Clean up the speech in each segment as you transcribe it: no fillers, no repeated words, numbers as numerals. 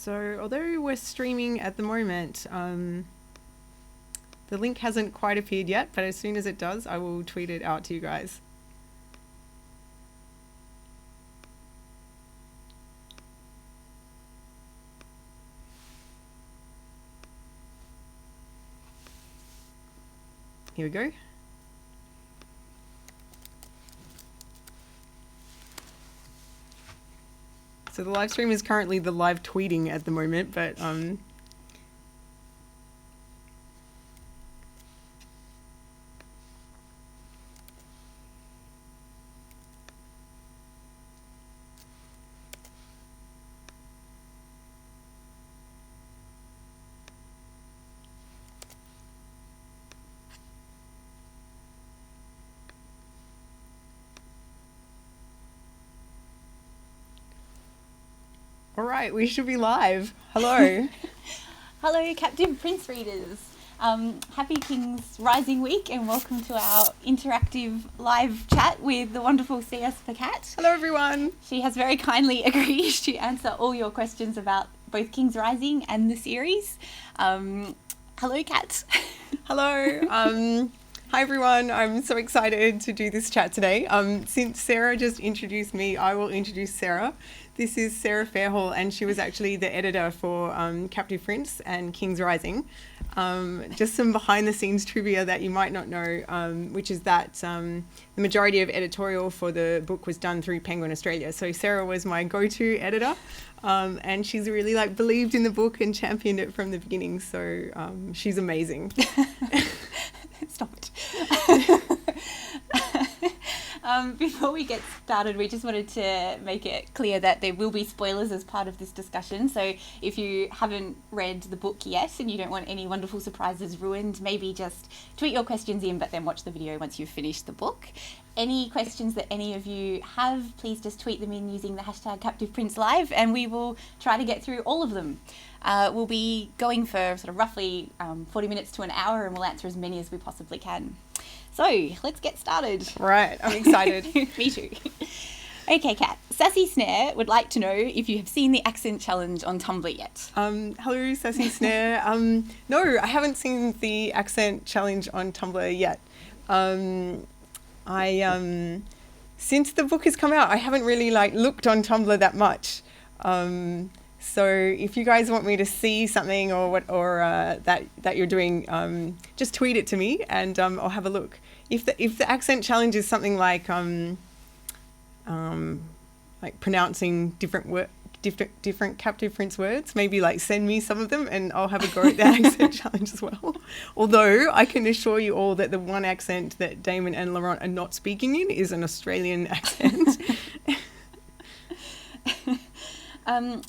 So although we're streaming at the moment, the link hasn't quite appeared yet, but as soon as it does, I will tweet it out to you guys. Here we go. So the live stream is currently the live tweeting at the moment, but all right, we should be live. Hello. Hello, Captive Prince readers. Happy King's Rising Week and welcome to our interactive live chat with the wonderful CS Pacat. Hello, everyone. She has very kindly agreed to answer all your questions about both King's Rising and the series. Hello, Kat. Hello. Hi, everyone. I'm so excited to do this chat today. Since Sarah just introduced me, I will introduce Sarah. This is Sarah Fairhall, and she was actually the editor for Captive Prince and King's Rising. Just some behind-the-scenes trivia that you might not know, which is that the majority of editorial for the book was done through Penguin Australia. So Sarah was my go-to editor, and she's really believed in the book and championed it from the beginning. So she's amazing. Stop it. Before we get started, we just wanted to make it clear that there will be spoilers as part of this discussion. So if you haven't read the book yet and you don't want any wonderful surprises ruined, maybe just tweet your questions in, but then watch the video once you've finished the book. Any questions that any of you have, please just tweet them in using the hashtag CaptivePrinceLive, and we will try to get through all of them. We'll be going for sort of roughly 40 minutes to an hour, and we'll answer as many as we possibly can. So let's get started. Right, I'm excited. Me too. Okay, Kat. Sassy Snare would like to know if you have seen the accent challenge on Tumblr yet. Hello, Sassy Snare. No, I haven't seen the accent challenge on Tumblr yet. Since the book has come out, I haven't really looked on Tumblr that much. So if you guys want me to see something or that you're doing, just tweet it to me and I'll have a look. If the accent challenge is something like pronouncing different Captive Prince words, maybe send me some of them and I'll have a go at the accent challenge as well. Although I can assure you all that the one accent that Damon and Laurent are not speaking in is an Australian accent.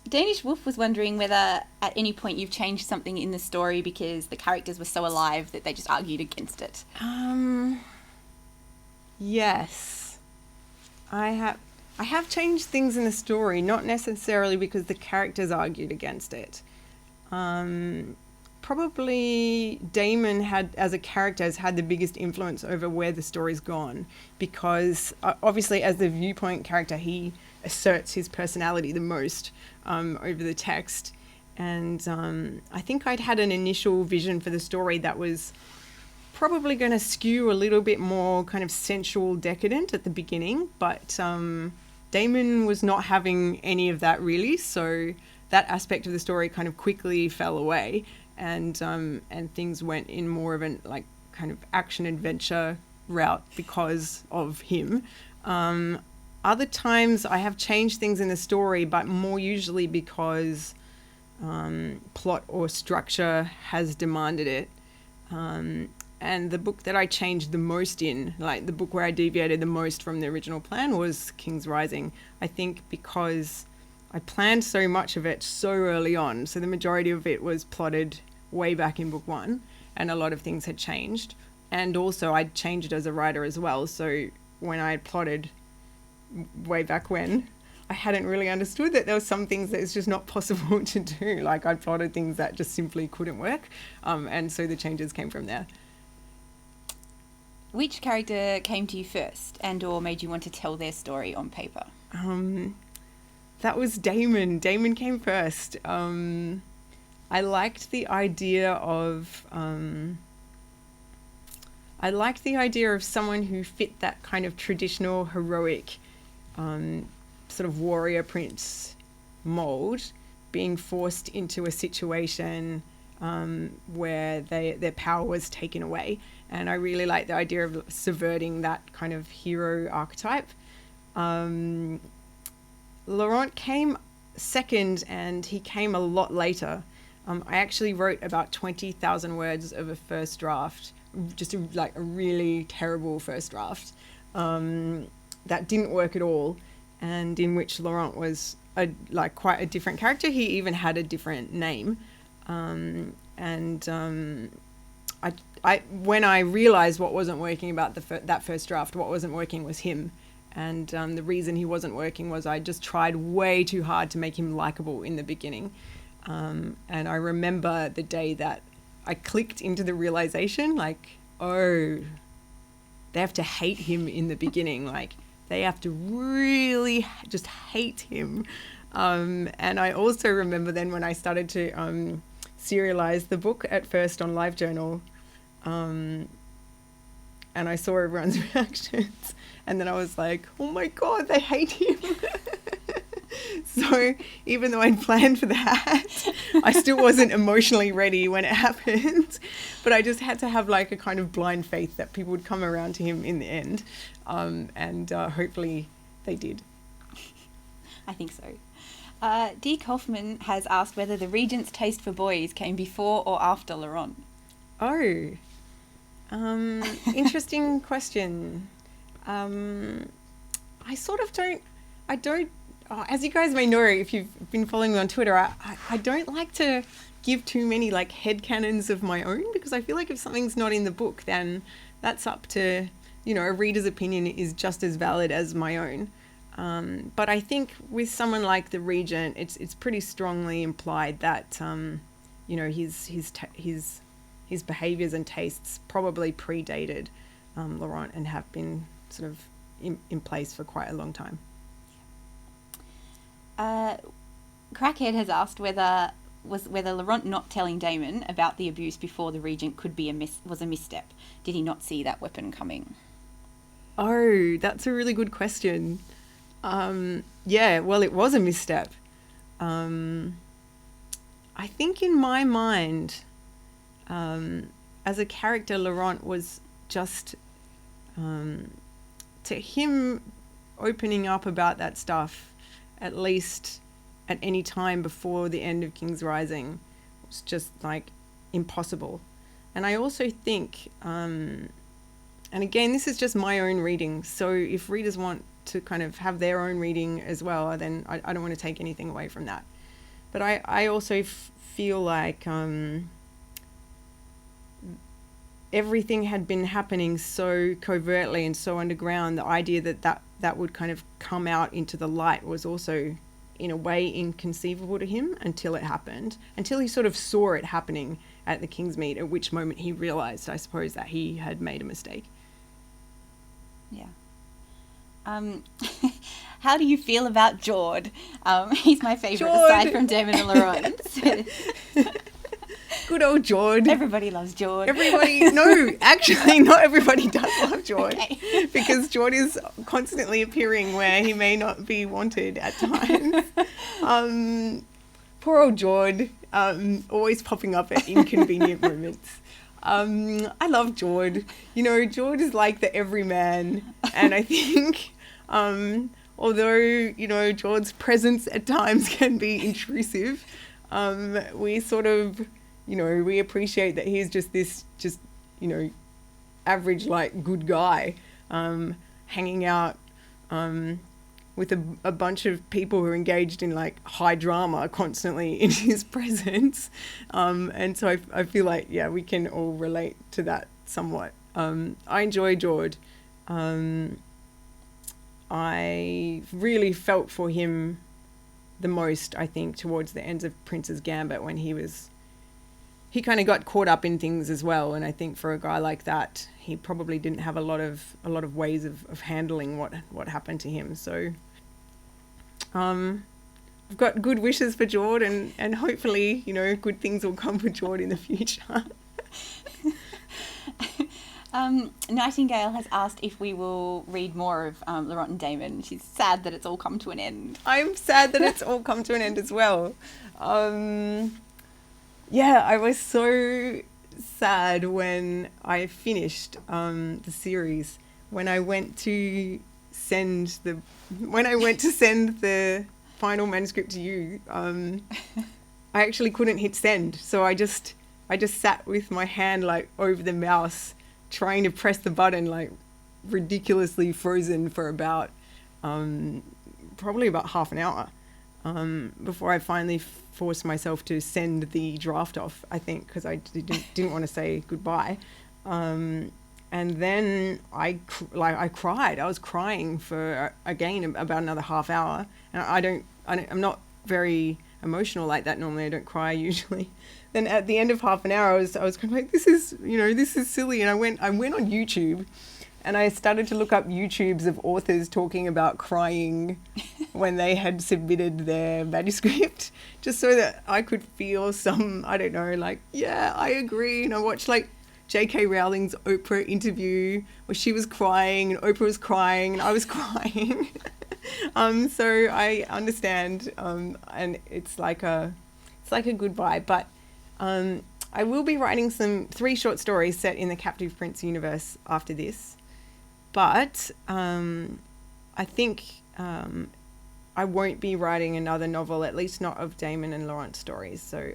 Danish Wolf was wondering whether at any point you've changed something in the story because the characters were so alive that they just argued against it. Yes. I have changed things in the story, not necessarily because the characters argued against it. Probably Damon as a character has had the biggest influence over where the story's gone because obviously as the viewpoint character he asserts his personality the most over the text, and I think I'd had an initial vision for the story that was probably going to skew a little bit more kind of sensual decadent at the beginning, but Damon was not having any of that really, so that aspect of the story kind of quickly fell away, and things went in more of an kind of action adventure route because of him. Other times I have changed things in the story, but more usually because plot or structure has demanded it. And the book that I changed the most in, the book where I deviated the most from the original plan, was King's Rising. I think because I planned so much of it so early on, so the majority of it was plotted way back in book one, and a lot of things had changed. And also I'd changed as a writer as well, so when I had plotted way back when, I hadn't really understood that there were some things that it's just not possible to do. I plotted things that just simply couldn't work, and so the changes came from there. Which character came to you first and or made you want to tell their story on paper? That was Damon. Damon came first. I liked the idea of someone who fit that kind of traditional heroic sort of warrior prince mold, being forced into a situation where their power was taken away. And I really like the idea of subverting that kind of hero archetype. Laurent came second, and he came a lot later. I actually wrote about 20,000 words of a first draft, just a really terrible first draft that didn't work at all, and in which Laurent was quite a different character. He even had a different name, when I realized what wasn't working about that first draft, what wasn't working was him. And the reason he wasn't working was I just tried way too hard to make him likable in the beginning. And I remember the day that I clicked into the realization, they have to hate him in the beginning. They have to really just hate him. And I also remember then when I started to serialize the book at first on LiveJournal, and I saw everyone's reactions, and then I was like, oh my God, they hate him. So even though I'd planned for that, I still wasn't emotionally ready when it happened. But I just had to have a kind of blind faith that people would come around to him in the end. And hopefully they did. I think so. D. Kaufman has asked whether the Regents' taste for boys came before or after Laurent. Oh, interesting question. I sort of don't, as you guys may know, if you've been following me on Twitter, I don't like to give too many headcanons of my own, because I feel like if something's not in the book, then that's up to, a reader's opinion is just as valid as my own. But I think with someone like the Regent, it's pretty strongly implied that, his behaviours and tastes probably predated Laurent and have been sort of in place for quite a long time. Crackhead has asked whether Laurent not telling Damon about the abuse before the Regent could be was a misstep. Did he not see that weapon coming? Oh, that's a really good question. Yeah, well, it was a misstep. I think in my mind, as a character, Laurent was just, to him opening up about that stuff, at least at any time before the end of King's Rising, was just impossible. And I also think, and again, this is just my own reading, so if readers want to kind of have their own reading as well, then I don't want to take anything away from that. But I also feel like everything had been happening so covertly and so underground. The idea that would kind of come out into the light was also, in a way, inconceivable to him until it happened, until he sort of saw it happening at the Kingsmead, at which moment he realised, I suppose, that he had made a mistake. Yeah. How do you feel about Jord? He's my favourite, aside from Damon and Laurent. Good old Jord. Everybody loves Jord. No, actually, not everybody does love Jord. Okay. Because Jord is constantly appearing where he may not be wanted at times. Poor old Jord, always popping up at inconvenient moments. I love Jord. Jord is like the everyman, and I think, although, Jord's presence at times can be intrusive, we sort of, we appreciate that he's just this, average, good guy, hanging out, with a bunch of people who are engaged in high drama constantly in his presence. And so I feel like, yeah, we can all relate to that somewhat. I enjoy Jord. I really felt for him the most, I think, towards the ends of Prince's Gambit, when he kind of got caught up in things as well. And I think for a guy like that, he probably didn't have a lot of ways of handling what happened to him. So, I've got good wishes for Jord, and hopefully, good things will come for Jord in the future. Nightingale has asked if we will read more of Laurent and Damon. She's sad that it's all come to an end. I'm sad that it's all come to an end as well. I was so sad when I finished the series. When I went to send the final manuscript to you, I actually couldn't hit send, so I just sat with my hand like over the mouse, trying to press the button, like ridiculously frozen for about probably about half an hour before I finally forced myself to send the draft off, I think, because I didn't want to say goodbye. And then I cried. I was crying for, again, about another half hour. And I'm not very emotional like that normally. I don't cry usually. Then at the end of half an hour, I was kind of like, this is silly. And I went on YouTube, and I started to look up YouTubes of authors talking about crying when they had submitted their manuscript, just so that I could feel some, I don't know, like, yeah, I agree. And I watched like J.K. Rowling's Oprah interview where she was crying and Oprah was crying and I was crying. So I understand, and it's like a goodbye. But I will be writing 3 short stories set in the Captive Prince universe after this. But I think I won't be writing another novel, at least not of Damon and Laurent stories. So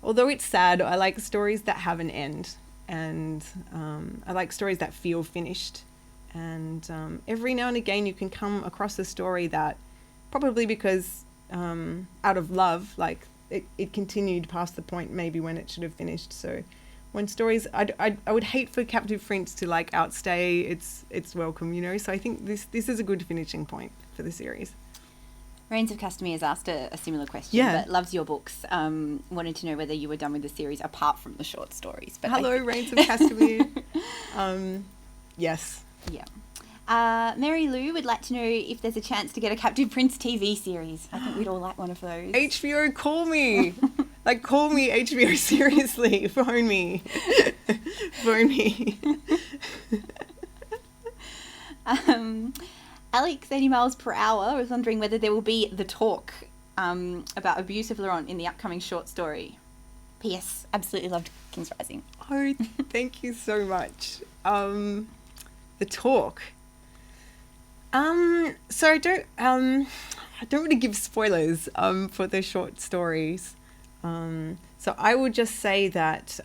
although it's sad, I like stories that have an end, and I like stories that feel finished. And every now and again you can come across a story that, probably because out of love, like it continued past the point maybe when it should have finished. So when stories, I would hate for Captive Prince to like outstay its welcome, So I think this is a good finishing point for the series. Reigns of Castamere has asked a similar question, but loves your books. Wanted to know whether you were done with the series apart from the short stories. But hello, Reigns of Castamere. Yes. Yeah. Mary Lou would like to know if there's a chance to get a Captive Prince TV series. I think we'd all like one of those. HBO, call me. Like, call me, HBO, seriously. Phone me. Phone me. Alex, 80 miles per hour, was wondering whether there will be the talk about abuse of Laurent in the upcoming short story. P.S. Absolutely loved King's Rising. Oh, thank you so much. The talk. So I don't really give spoilers for the short stories. So I would just say that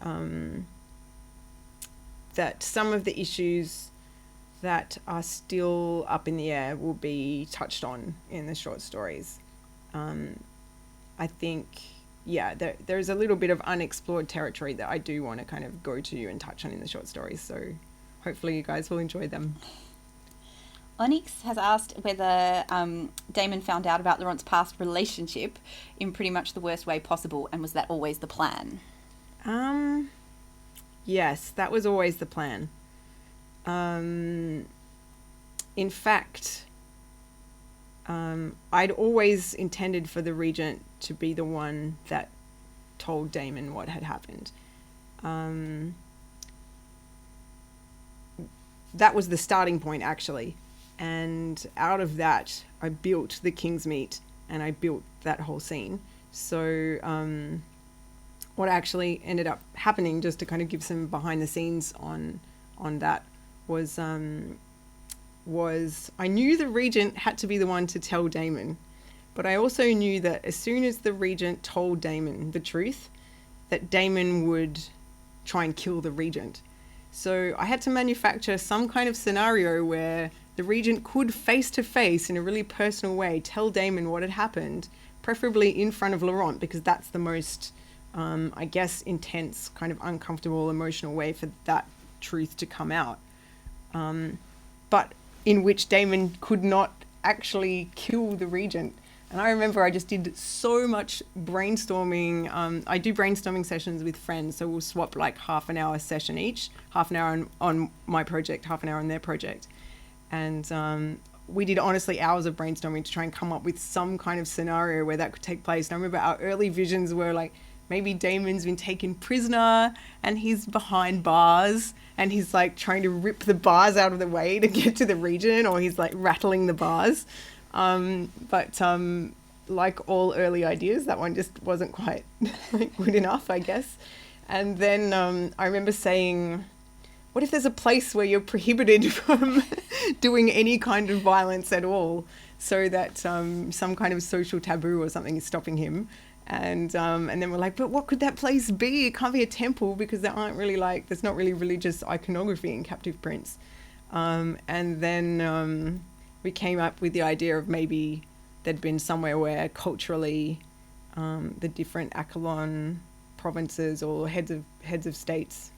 that some of the issues that are still up in the air will be touched on in the short stories. I think, there's a little bit of unexplored territory that I do want to kind of go to and touch on in the short stories. So hopefully you guys will enjoy them. Onyx has asked whether Damon found out about Laurent's past relationship in pretty much the worst way possible, and was that always the plan? Yes, that was always the plan. In fact, I'd always intended for the Regent to be the one that told Damon what had happened. That was the starting point, actually. And out of that, I built the Kingsmeat, and I built that whole scene. So what actually ended up happening, just to kind of give some behind the scenes on that, was I knew the Regent had to be the one to tell Damon, but I also knew that as soon as the Regent told Damon the truth, that Damon would try and kill the Regent. So I had to manufacture some kind of scenario where the Regent could face to face in a really personal way tell Damon what had happened, preferably in front of Laurent, because that's the most, I guess, intense, kind of uncomfortable, emotional way for that truth to come out. But in which Damon could not actually kill the Regent. And I remember I just did so much brainstorming. I do brainstorming sessions with friends, so we'll swap like half an hour session each, half an hour on my project, half an hour on their project. And we did honestly hours of brainstorming to try and come up with some kind of scenario where that could take place. And I remember our early visions were like, maybe Damon's been taken prisoner and he's behind bars and he's like trying to rip the bars out of the way to get to the Regent, or he's like rattling the bars. But like all early ideas, that one just wasn't quite good enough, I guess. And then I remember saying, what if there's a place where you're prohibited from doing any kind of violence at all, so that some kind of social taboo or something is stopping him? And then we're like, but what could that place be? It can't be a temple, because there aren't really there's not really religious iconography in Captive Prince. And then we came up with the idea of maybe there'd been somewhere where culturally the different Accolon provinces or heads of states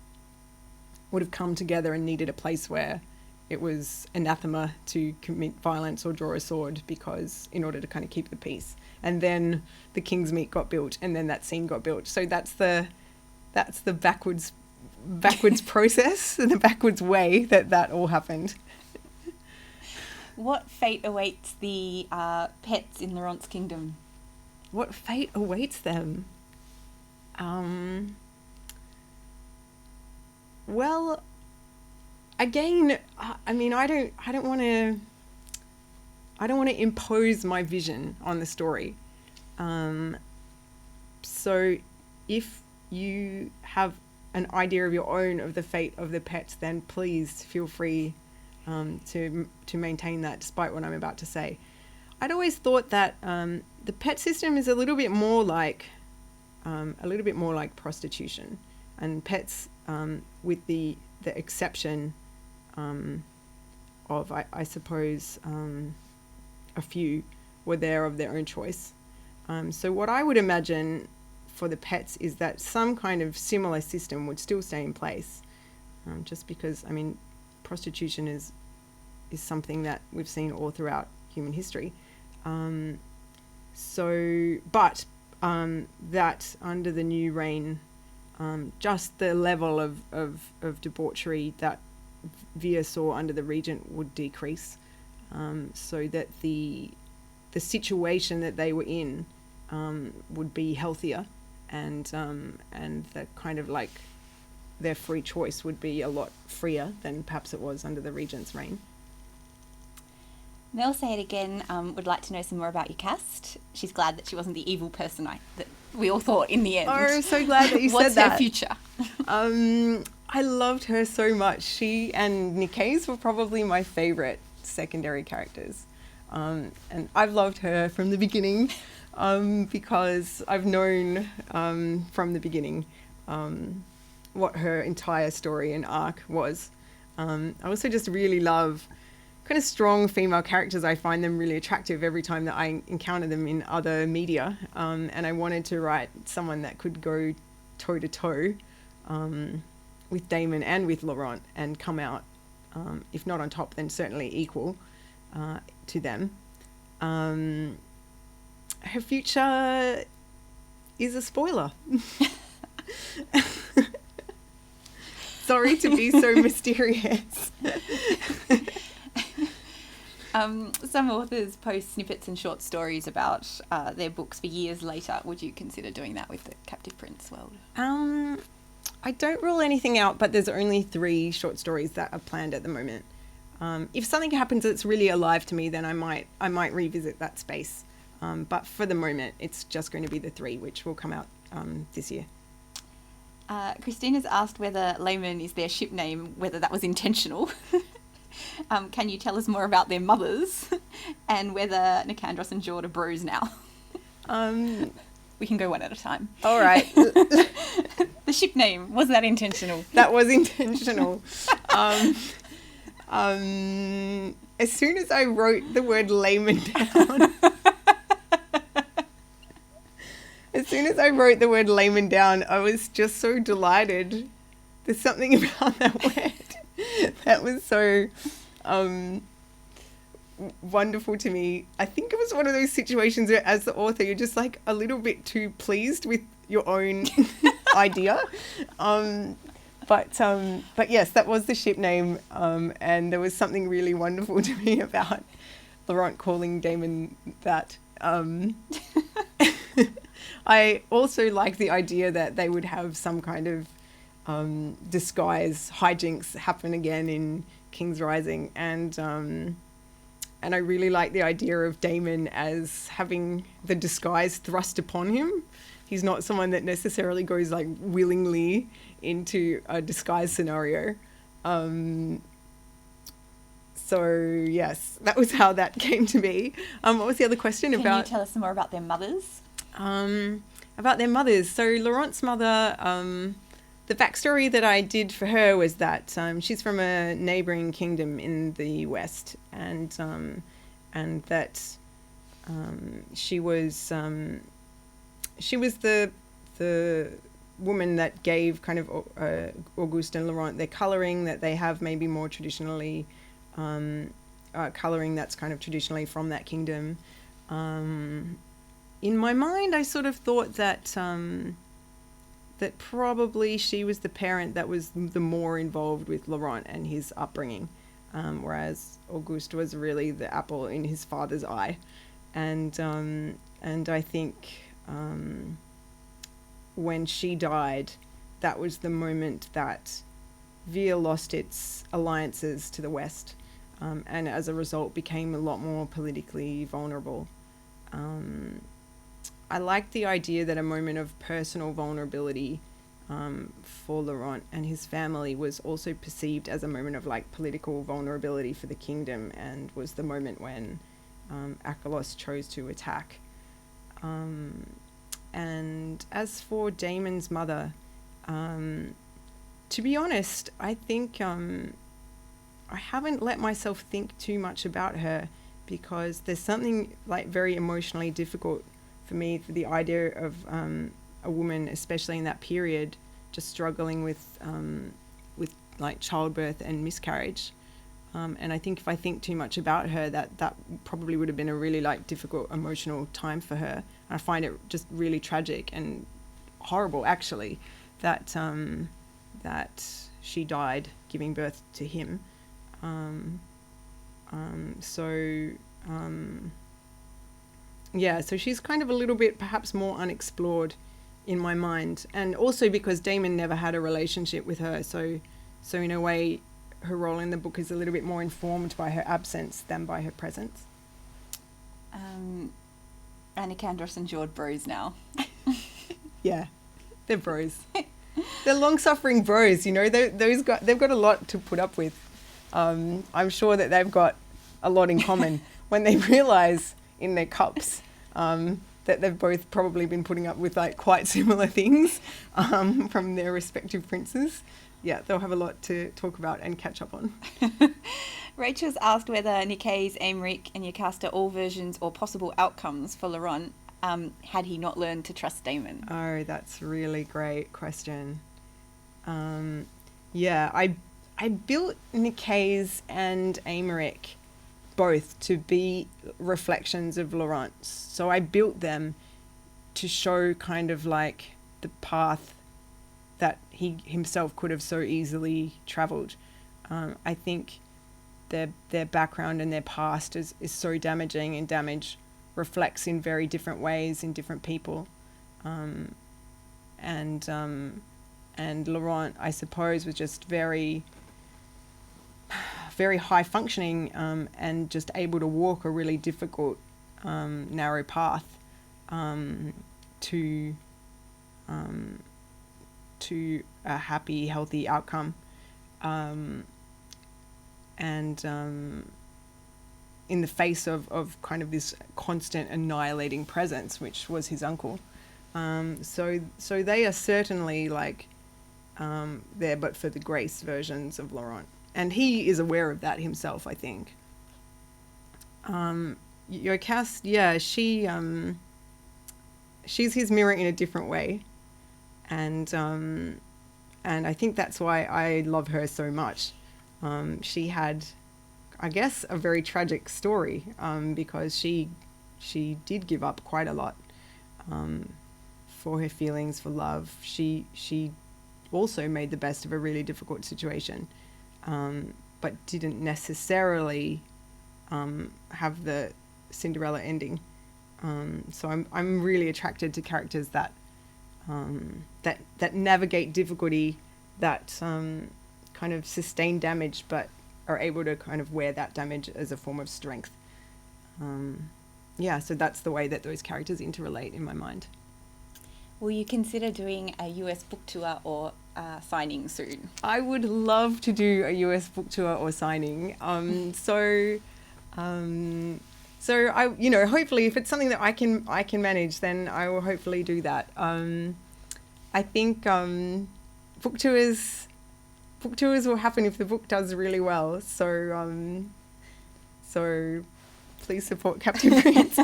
would have come together and needed a place where it was anathema to commit violence or draw a sword, because in order to kind of keep the peace. And then the King's Meet got built, and then that scene got built. So that's the backwards process and the backwards way that all happened. What fate awaits the pets in Laurent's kingdom? What fate awaits them? Well, again, I mean, I don't want to impose my vision on the story. So if you have an idea of your own of the fate of the pets, then please feel free to maintain that, despite what I'm about to say. I'd always thought that the pet system is a little bit more like prostitution, and pets, with the exception of I suppose a few were there of their own choice. So what I would imagine for the pets is that some kind of similar system would still stay in place, just because, I mean, prostitution is something that we've seen all throughout human history. But that under the new reign, just the level of debauchery that Vere saw under the Regent would decrease, so that the situation that they were in would be healthier, and that kind of like their free choice would be a lot freer than perhaps it was under the Regent's reign. Mel Say It Again would like to know some more about your cast. She's glad that she wasn't the evil person that we all thought in the end. Oh, so glad that you said that. What's her future? I loved her so much. She and decays were probably my favourite secondary characters. And I've loved her from the beginning, because I've known from the beginning what her entire story and arc was. I also just really love kind of strong female characters. I find them really attractive every time that I encounter them in other media. And I wanted to write someone that could go toe to toe with Damon and with Laurent and come out, if not on top, then certainly equal to them. Her future is a spoiler. Sorry to be so mysterious. Some authors post snippets and short stories about their books for years later. Would you consider doing that with the Captive Prince world? I don't rule anything out, but there's only 3 short stories that are planned at the moment. If something happens that's really alive to me, then I might revisit that space. But for the moment, it's just going to be the 3, which will come out this year. Christina's asked whether Layman is their ship name, whether that was intentional. Can you tell us more about their mothers and whether Nicandros and Jord are bros now? We can go one at a time. All right. The ship name, was that intentional? That was intentional. As soon as I wrote the word layman down, I was just so delighted. There's something about that word that was so wonderful to me. I think it was one of those situations where, as the author, you're just like a little bit too pleased with your own idea. But yes, that was the ship name, and there was something really wonderful to me about Laurent calling Damon that. I also like the idea that they would have some kind of disguise hijinks happen again in King's Rising, and I really like the idea of Damon as having the disguise thrust upon him. He's not someone that necessarily goes like willingly into a disguise scenario. So yes, that was how that came to be. What was the other question? Can you tell us more about their mothers? About their mothers. So Laurent's mother, the backstory that I did for her was that she's from a neighbouring kingdom in the west, and that she was the woman that gave kind of Auguste and Laurent their colouring that they have, maybe more traditionally colouring that's kind of traditionally from that kingdom. In my mind, I sort of thought that that probably she was the parent that was the more involved with Laurent and his upbringing, whereas Auguste was really the apple in his father's eye, and I think when she died, that was the moment that Ville lost its alliances to the West, and as a result became a lot more politically vulnerable. I like the idea that a moment of personal vulnerability for Laurent and his family was also perceived as a moment of like political vulnerability for the kingdom, and was the moment when Achelos chose to attack. And as for Damon's mother, to be honest, I think I haven't let myself think too much about her, because there's something like very emotionally difficult for me for the idea of a woman, especially in that period, just struggling with like childbirth and miscarriage. And I think if I think too much about her, that probably would have been a really like difficult emotional time for her. And I find it just really tragic and horrible, actually, that that she died giving birth to him. So she's kind of a little bit perhaps more unexplored in my mind, and also because Damon never had a relationship with her, so in a way her role in the book is a little bit more informed by her absence than by her presence. Anicandros and Jord bros now. Yeah, they're bros. They're long-suffering bros, you know. They've got a lot to put up with. I'm sure that they've got a lot in common when they realise in their cups that they've both probably been putting up with like quite similar things from their respective princes. Yeah, they'll have a lot to talk about and catch up on. Rachel's asked whether Nicaise, Aymeric and Jocasta, all versions or possible outcomes for Laurent, had he not learned to trust Damon. Oh, that's a really great question. Yeah, I built Nicaise and Aymeric both to be reflections of Laurent. So I built them to show kind of like the path that he himself could have so easily travelled. I think their background and their past is so damaging, and damage reflects in very different ways in different people. And Laurent, I suppose, was just very high functioning and just able to walk a really difficult narrow path to a happy, healthy outcome. And in the face of kind of this constant annihilating presence, which was his uncle. So they are certainly like there but for the grace versions of Laurent. And he is aware of that himself, I think. Jocasta, yeah, she's his mirror in a different way. And I think that's why I love her so much. She had, I guess, a very tragic story because she did give up quite a lot for her feelings, for love. She also made the best of a really difficult situation, but didn't necessarily have the Cinderella ending. So I'm really attracted to characters that navigate difficulty, that kind of sustain damage, but are able to kind of wear that damage as a form of strength. So that's the way that those characters interrelate in my mind. Will you consider doing a US book tour or signing soon? I would love to do a US book tour or signing. So I, hopefully, if it's something that I can manage, then I will hopefully do that. I think book tours will happen if the book does really well. So please support Captain Prince.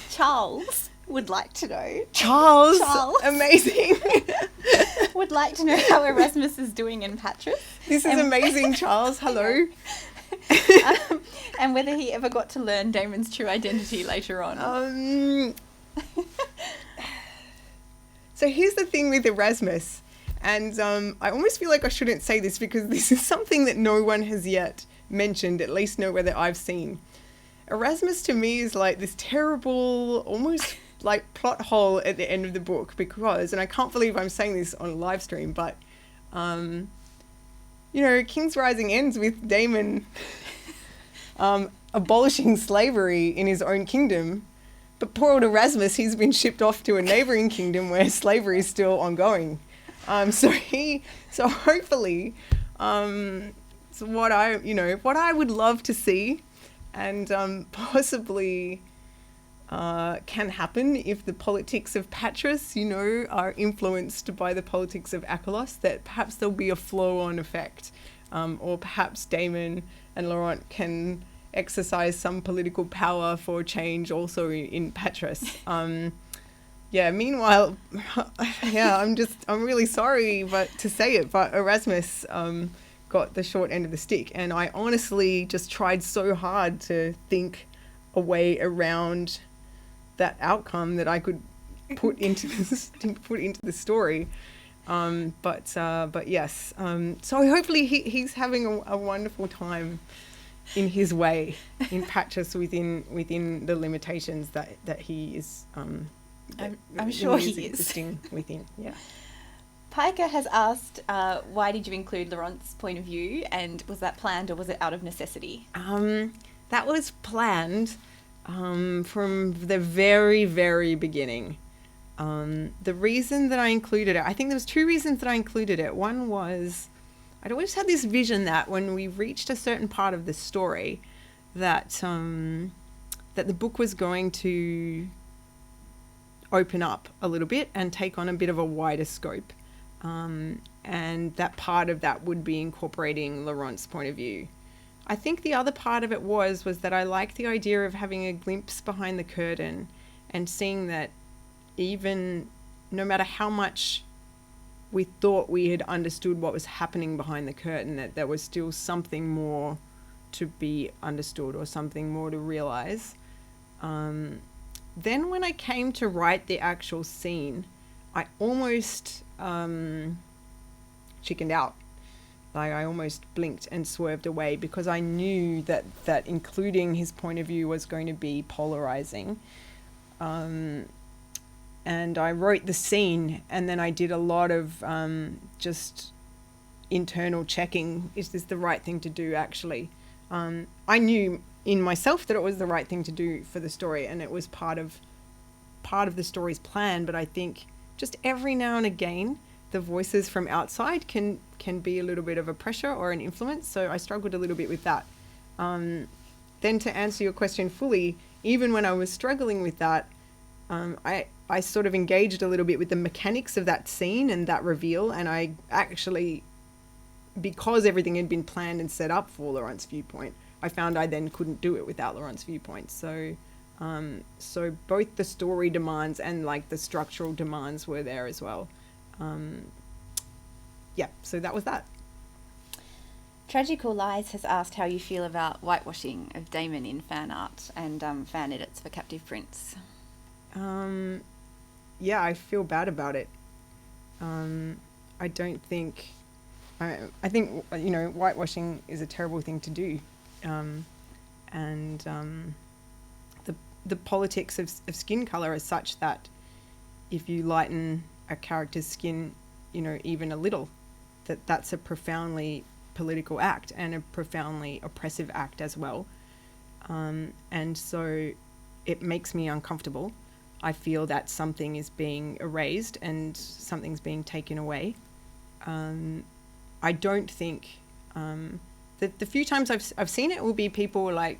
Charles would like to know. Charles. Amazing. Would like to know how Erasmus is doing in Patras. This is amazing, Charles. Hello. And whether he ever got to learn Damon's true identity later on. So here's the thing with Erasmus, and I almost feel like I shouldn't say this because this is something that no one has yet mentioned, at least nowhere that I've seen. Erasmus to me is like this terrible, almost like plot hole at the end of the book because, and I can't believe I'm saying this on a live stream, but King's Rising ends with Damon abolishing slavery in his own kingdom, but poor old Erasmus, he's been shipped off to a neighboring kingdom where slavery is still ongoing. So hopefully, so what I would love to see, and possibly can happen if the politics of Patras, are influenced by the politics of Achelos, that perhaps there'll be a flow-on effect, or perhaps Damon and Laurent can exercise some political power for change also in Patras. Meanwhile, I'm really sorry to say it, but Erasmus got the short end of the stick, and I honestly just tried so hard to think a way around that outcome that I could put into the story. But yes. So hopefully he's having a wonderful time in his way in Patras within the limitations that he is. I'm sure he is existing within. Yeah. Pacat has asked, why did you include Laurent's point of view, and was that planned or was it out of necessity? That was planned from the very, very beginning. The reason that I included it, I think there was two reasons that I included it. One was I'd always had this vision that when we reached a certain part of the story, that the book was going to open up a little bit and take on a bit of a wider scope. And that part of that would be incorporating Laurent's point of view. I think the other part of it was that I liked the idea of having a glimpse behind the curtain and seeing that even no matter how much we thought we had understood what was happening behind the curtain, that there was still something more to be understood or something more to realize. Then when I came to write the actual scene, I almost chickened out. Like I almost blinked and swerved away because I knew that including his point of view was going to be polarizing. And I wrote the scene, and then I did a lot of just internal checking. Is this the right thing to do, actually? I knew in myself that it was the right thing to do for the story, and it was part of the story's plan. But I think just every now and again, the voices from outside can be a little bit of a pressure or an influence. So I struggled a little bit with that. Then to answer your question fully, even when I was struggling with that, I sort of engaged a little bit with the mechanics of that scene and that reveal. And I actually, because everything had been planned and set up for Laurent's viewpoint, I found I then couldn't do it without Laurent's viewpoint. So both the story demands and like the structural demands were there as well. So that was that. Tragical Lies has asked how you feel about whitewashing of Damon in fan art and fan edits for Captive Prince. I feel bad about it. I don't think I think, you know, whitewashing is a terrible thing to do. The politics of skin color is such that if you lighten a character's skin, you know, even a little, that's a profoundly political act and a profoundly oppressive act as well. And so it makes me uncomfortable. I feel that something is being erased and something's being taken away. I don't think the few times I've seen it will be people like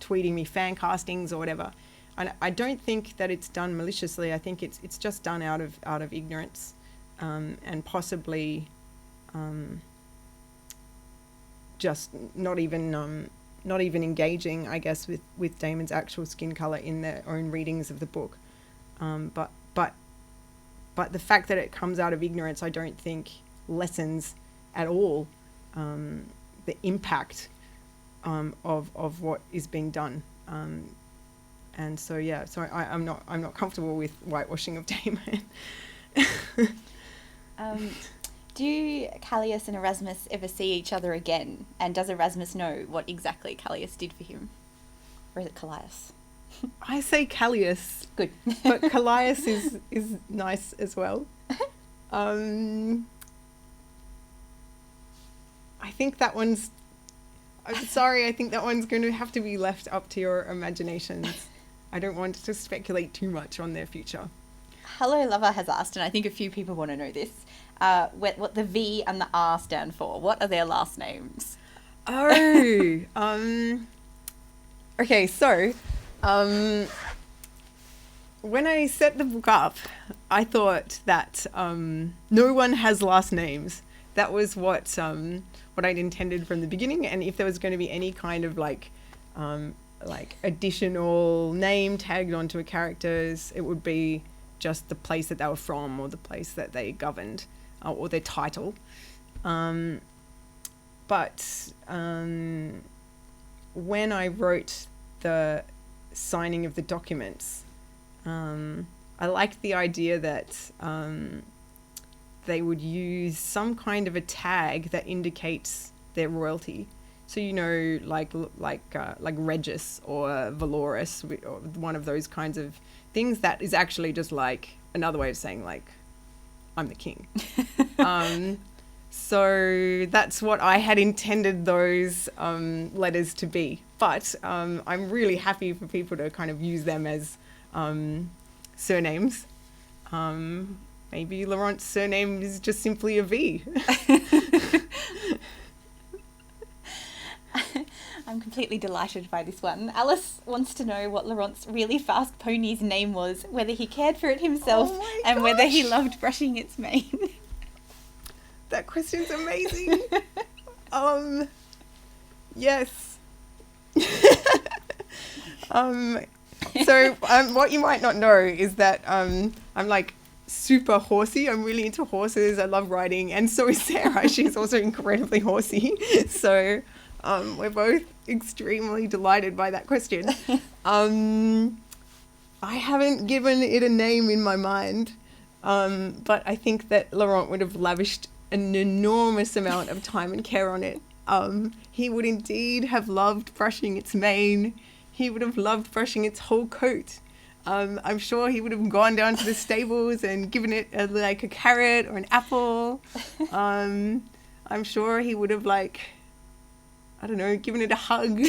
tweeting me fan castings or whatever. And I don't think that it's done maliciously. I think it's just done out of ignorance, and possibly just not even engaging, I guess, with Damon's actual skin color in their own readings of the book. But the fact that it comes out of ignorance, I don't think lessens at all the impact of what is being done. And so I'm not comfortable with whitewashing of Damon. Do Callias and Erasmus ever see each other again? And does Erasmus know what exactly Callias did for him? Or is it Callias? I say Callias. Good. But Callias is nice as well. I think that one's... I'm sorry, I think that one's going to have to be left up to your imaginations. I don't want to speculate too much on their future. Hello Lover has asked, and I think a few people want to know this, what the V and the R stand for. What are their last names? Oh, okay, so when I set the book up, I thought that no one has last names. That was what I'd intended from the beginning, and if there was going to be any kind of like additional name tagged onto a character's, it would be just the place that they were from or the place that they governed, or their title. But when I wrote the signing of the documents, I liked the idea that they would use some kind of a tag that indicates their royalty. So, you know, like Regis or Valoris, or one of those kinds of things that is actually just like another way of saying like, I'm the king. So that's what I had intended those letters to be. But I'm really happy for people to kind of use them as surnames. Maybe Laurent's surname is just simply a V. I'm completely delighted by this one. Alice wants to know what Laurent's really fast pony's name was, whether he cared for it himself, and whether he loved brushing its mane. That question's amazing. Yes. So what you might not know is that I'm like super horsey. I'm really into horses. I love riding, and so is Sarah. She's also incredibly horsey. So we're both extremely delighted by that question. I haven't given it a name in my mind, but I think that Laurent would have lavished an enormous amount of time and care on it. He would indeed have loved brushing its mane. He would have loved brushing its whole coat. I'm sure he would have gone down to the stables and given it a carrot or an apple. I'm sure he would have given it a hug,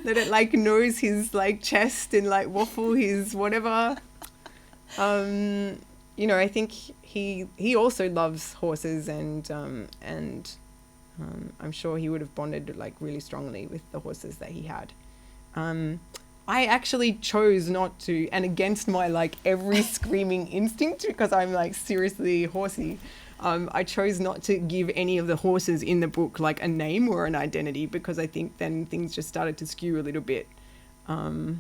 let it nose his chest and waffle his whatever. I think he also loves horses, and I'm sure he would have bonded really strongly with the horses that he had. I actually chose not to, and against my every screaming instinct, because I'm seriously horsey. I chose not to give any of the horses in the book a name or an identity, because I think then things just started to skew a little bit. I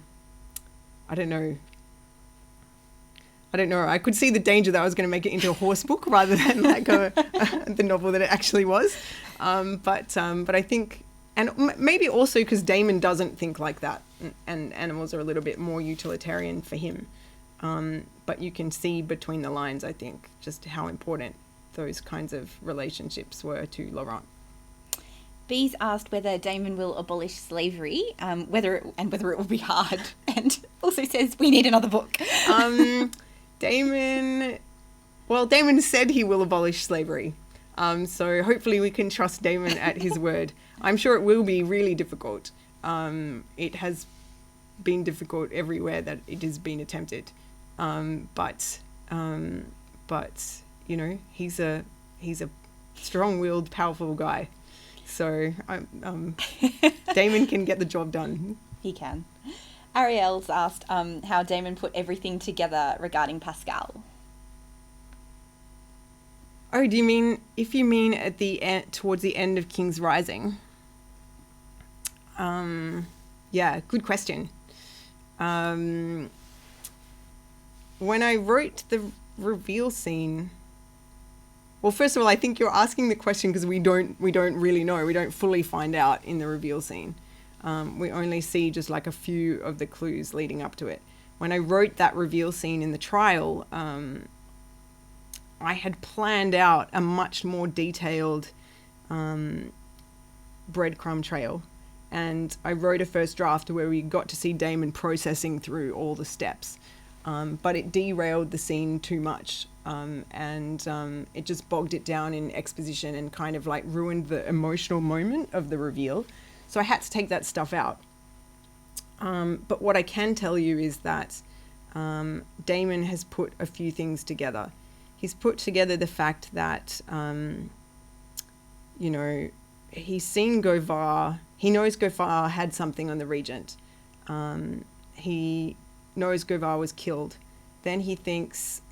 don't know. I could see the danger that I was going to make it into a horse book rather than the novel that it actually was. But I think, and maybe also because Damon doesn't think like that, and animals are a little bit more utilitarian for him. But you can see between the lines, I think, just how important those kinds of relationships were to Laurent. Bees asked whether Damon will abolish slavery, whether it will be hard, and also says we need another book. Damon said he will abolish slavery. So hopefully we can trust Damon at his word. I'm sure it will be really difficult. It has been difficult everywhere that it has been attempted. But you know, he's a strong-willed, powerful guy. So Damon can get the job done. He can. Ariel's asked how Damon put everything together regarding Pascal. Oh, do you mean, if you mean at the end, towards the end of King's Rising? Yeah, good question. When I wrote the reveal scene, well, first of all, I think you're asking the question because we don't really know. We don't fully find out in the reveal scene. We only see just like a few of the clues leading up to it. When I wrote that reveal scene in the trial, I had planned out a much more detailed breadcrumb trail. And I wrote a first draft where we got to see Damon processing through all the steps. But it derailed the scene too much. And it just bogged it down in exposition and kind of like ruined the emotional moment of the reveal. So I had to take that stuff out. But what I can tell you is that Damon has put a few things together. He's put together the fact that, you know, he's seen Govar. He knows Govar had something on the Regent. He knows Govar was killed. Then he thinks,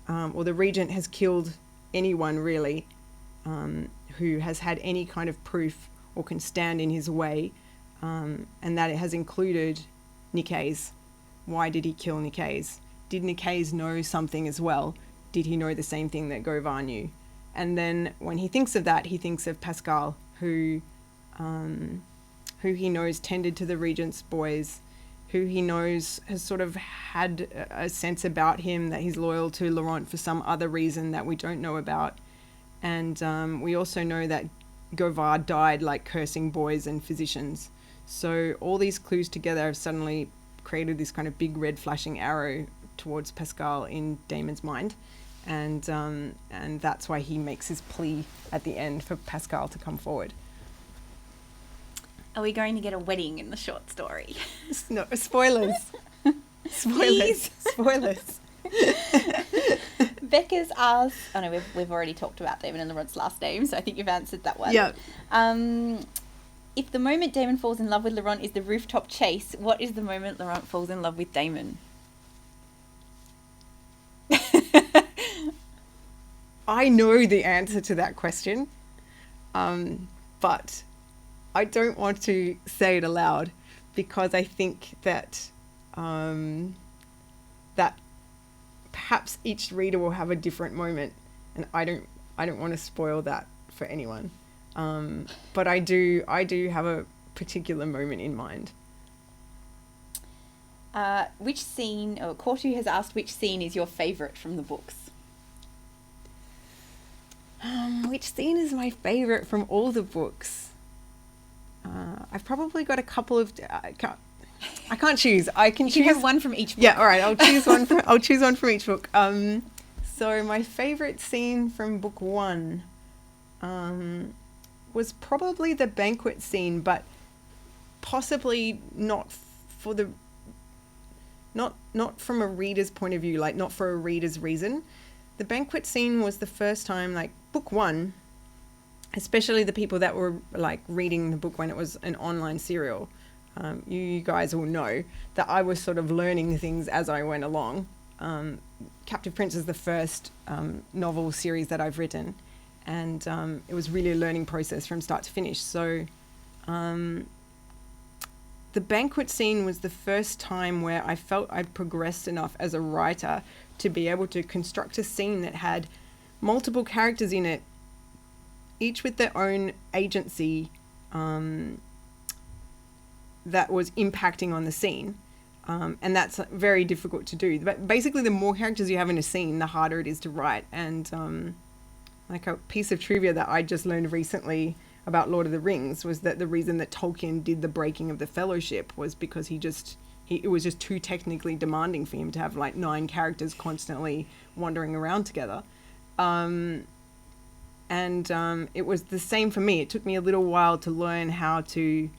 or the Regent has killed anyone really who has had any kind of proof or can stand in his way, and that it has included decays. Why did he kill decays? Did decays know something as well? Did he know the same thing that Govar knew? And then when he thinks of that, he thinks of Pascal, who he knows tended to the Regent's boys, who he knows has sort of had a sense about him that he's loyal to Laurent for some other reason that we don't know about. And we also know that Govar died like cursing boys and physicians. So all these clues together have suddenly created this kind of big red flashing arrow towards Pascal in Damon's mind. And that's why he makes his plea at the end for Pascal to come forward. Are we going to get a wedding in the short story? No, spoilers. Spoilers. Spoilers. Becca's asked... Oh no, we've already talked about Damon and Laurent's last name, so I think you've answered that one. Yeah. If the moment Damon falls in love with Laurent is the rooftop chase, what is the moment Laurent falls in love with Damon? I know the answer to that question, but I don't want to say it aloud because I think that that perhaps each reader will have a different moment, and I don't want to spoil that for anyone. But I do have a particular moment in mind. Which scene, or Cortu has asked, which scene is your favourite from the books? Which scene is my favourite from all the books? I've probably got a couple of... I can't choose. I can choose... You can have one from each book. Yeah, all right. I'll choose one from each book. So my favourite scene from book one was probably the banquet scene, but possibly not for the... Not from a reader's point of view, like not for a reader's reason. The banquet scene was the first time, like book one, especially the people that were like reading the book when it was an online serial. You guys will know that I was sort of learning things as I went along. Captive Prince is the first novel series that I've written, and it was really a learning process from start to finish. So the banquet scene was the first time where I felt I'd progressed enough as a writer to be able to construct a scene that had multiple characters in it, each with their own agency that was impacting on the scene. And that's very difficult to do. But basically, the more characters you have in a scene, the harder it is to write. And like a piece of trivia that I just learned recently about Lord of the Rings was that the reason that Tolkien did the breaking of the Fellowship was because it was just too technically demanding for him to have like 9 characters constantly wandering around together. It was the same for me. It took me a little while to learn how to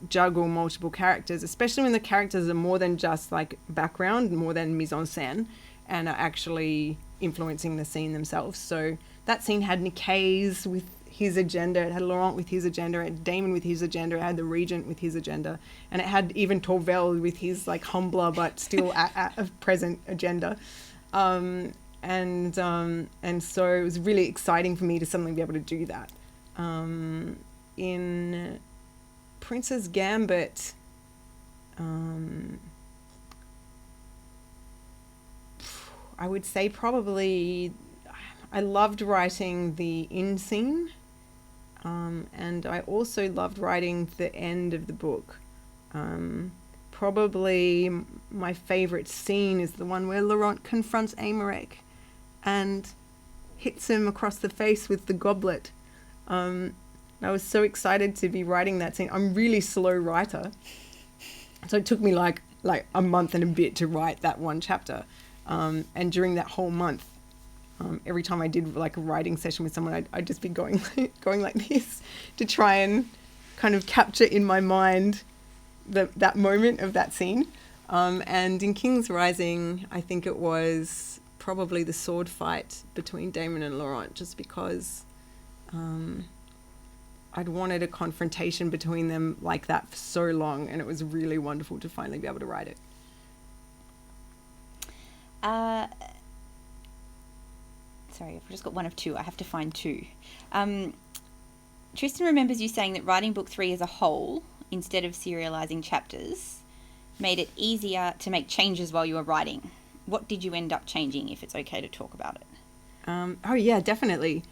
juggle multiple characters, especially when the characters are more than just like background, more than mise en scène, and are actually influencing the scene themselves. So that scene had decays with his agenda, it had Laurent with his agenda, it had Damon with his agenda, it had the Regent with his agenda, and it had even Torvel with his like humbler but still a present agenda. And so it was really exciting for me to suddenly be able to do that. In Prince's Gambit, I would say probably I loved writing the in scene, and I also loved writing the end of the book. Probably my favorite scene is the one where Laurent confronts Amalek and hits him across the face with the goblet. I was so excited to be writing that scene. I'm a really slow writer, so it took me like a month and a bit to write that one chapter. And during that whole month, every time I did like a writing session with someone, I'd just be going like this to try and kind of capture in my mind that moment of that scene. And in King's Rising, I think it was probably the sword fight between Damon and Laurent, just because I'd wanted a confrontation between them like that for so long, and it was really wonderful to finally be able to write it. Sorry, I've just got one of two. I have to find two. Tristan remembers you saying that writing book 3 as a whole, instead of serializing chapters, made it easier to make changes while you were writing. What did you end up changing, if it's okay to talk about it? Oh yeah, definitely.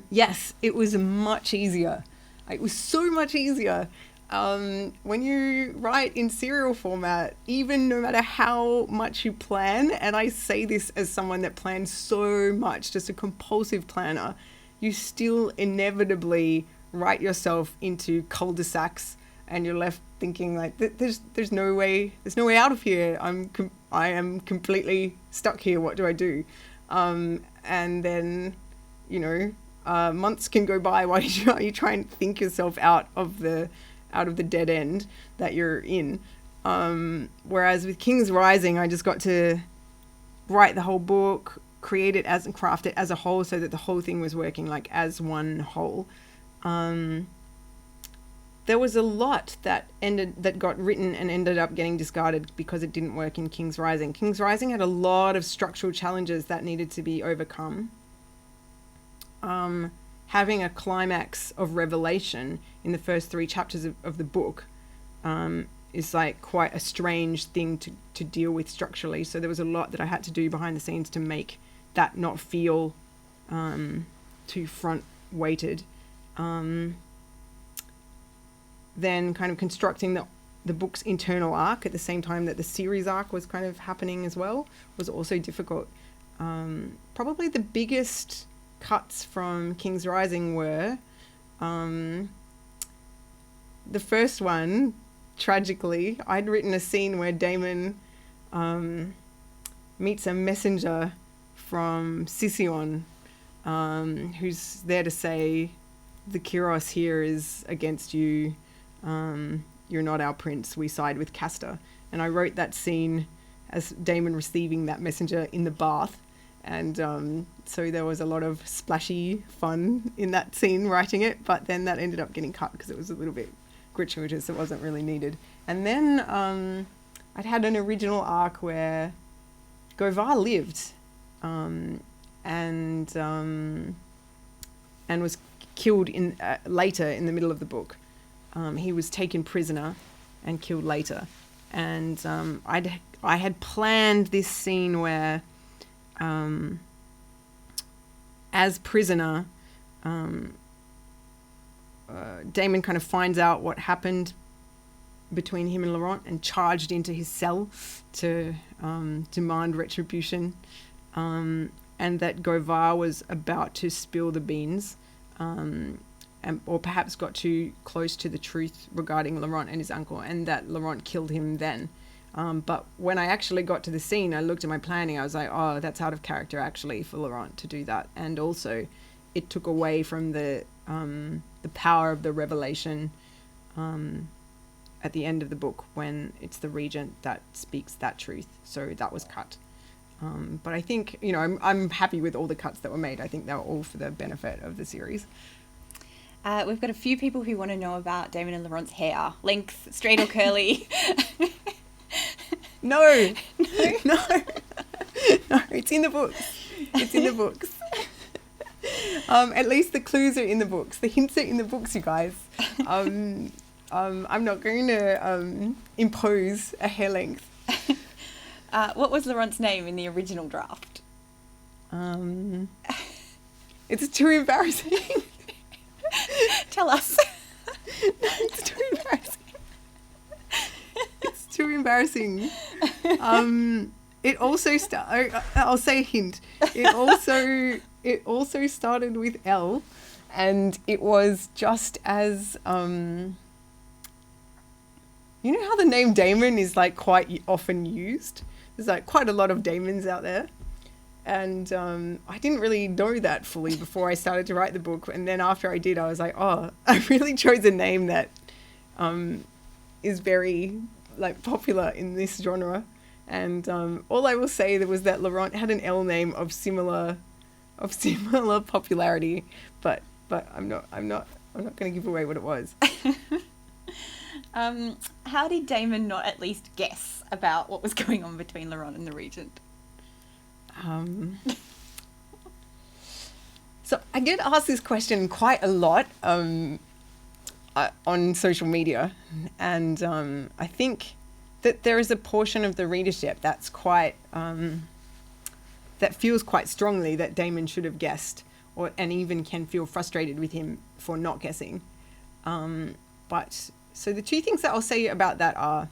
Yes, it was much easier. It was so much easier. When you write in serial format, even no matter how much you plan, and I say this as someone that plans so much, just a compulsive planner, you still inevitably write yourself into cul-de-sacs, and you're left thinking like, there's no way out of here. I am completely stuck here. What do I do? And then, months can go by while you try and think yourself out of the dead end that you're in. Whereas with King's Rising, I just got to write the whole book, create it and craft it as a whole, so that the whole thing was working like as one whole. There was a lot that got written and ended up getting discarded because it didn't work in King's Rising. King's Rising had a lot of structural challenges that needed to be overcome. Having a climax of revelation in the first 3 chapters of the book is like quite a strange thing to deal with structurally. So there was a lot that I had to do behind the scenes to make that not feel too front-weighted. Then kind of constructing the book's internal arc at the same time that the series arc was kind of happening as well was also difficult. Probably the biggest cuts from King's Rising were the first one, tragically, I'd written a scene where Damon meets a messenger from Sicyon, who's there to say the Kyros here is against you. You're not our prince. We side with Castor. And I wrote that scene as Damon receiving that messenger in the bath. And so there was a lot of splashy fun in that scene writing it, but then that ended up getting cut because it was a little bit gratuitous. It wasn't really needed. And then I'd had an original arc where Govar lived and was killed later in the middle of the book. He was taken prisoner and killed later. And I had planned this scene where as prisoner, Damon kind of finds out what happened between him and Laurent and charged into his cell to demand retribution. And and that Govar was about to spill the beans, or perhaps got too close to the truth regarding Laurent and his uncle, and that Laurent killed him then. But when I actually got to the scene, I looked at my planning, I was like, oh, that's out of character actually for Laurent to do that. And also it took away from the power of the revelation at the end of the book, when it's the Regent that speaks that truth. So that was cut. But I think, I'm happy with all the cuts that were made. I think they were all for the benefit of the series. We've got a few people who want to know about Damon and Laurent's hair. Length, straight or curly? No, it's in the books. At least the clues are in the books. The hints are in the books, you guys. I'm not going to impose a hair length. What was Laurent's name in the original draft? It's too embarrassing. Tell us. No, it's too embarrassing. It's too embarrassing. It also I'll say a hint. It also started with L, and it was just as you know how the name Damon is like quite often used? There's like quite a lot of Damons out there. And I didn't really know that fully before I started to write the book. And then after I did, I was like, oh, I really chose a name that is very like popular in this genre. And all I will say there was that Laurent had an L name of similar popularity, but I'm not going to give away what it was. How did Damon not at least guess about what was going on between Laurent and the Regent? So I get asked this question quite a lot on social media, and I think that there is a portion of the readership that's quite that feels quite strongly that Damon should have guessed, and even can feel frustrated with him for not guessing. But so the two things that I'll say about that are,